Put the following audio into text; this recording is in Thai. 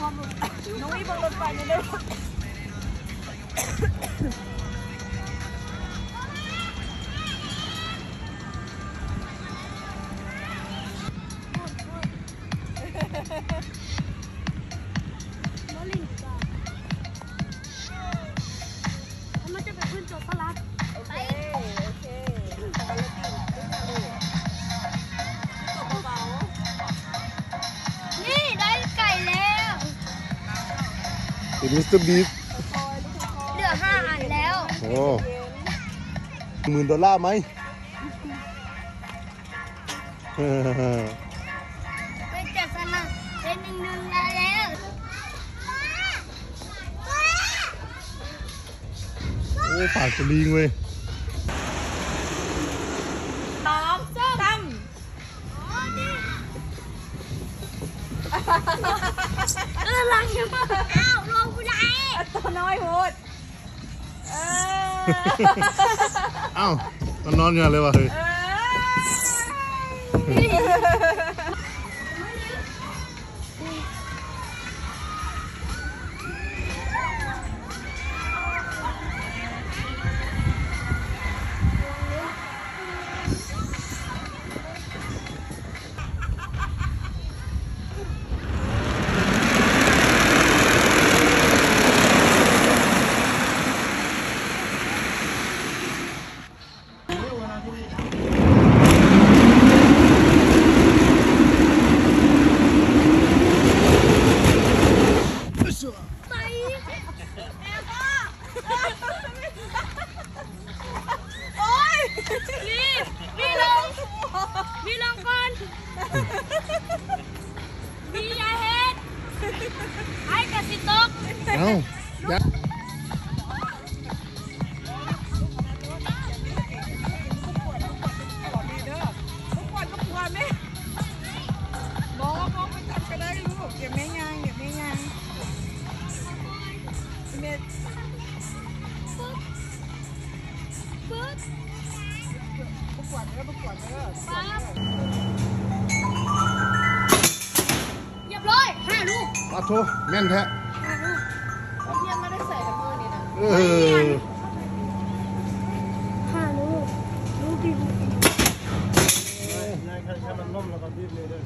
พร้อมนุ้ยบนรถไฟนี่เลยมันจะเป็นขึ้นจบพลัดโอเคนี่ได้ไก่แล้วเป็นมิสเตอร์บีฟเหลือ5 อันแล้วโอ้$10,000ไหมไปจับสลักเป็น1แล้วโอ้ปากจะลิงเว้ยลังยังอ้าวลงกูไหนตัวน้อยโหดอ้าวมันนอนอยู่เลยวะเฮ้ยมีลงก่อนมียาเฮ็ดไอ้กระสิตกเอ้ายัดเรียบร้อย5 ลูกปาโถแม่นแท้5 ลูกเทียนไม่ได้ใส่กับมือนี่นะ5 ลูกดีนายใครมันล้มแล้วก็บีบเลยด้วย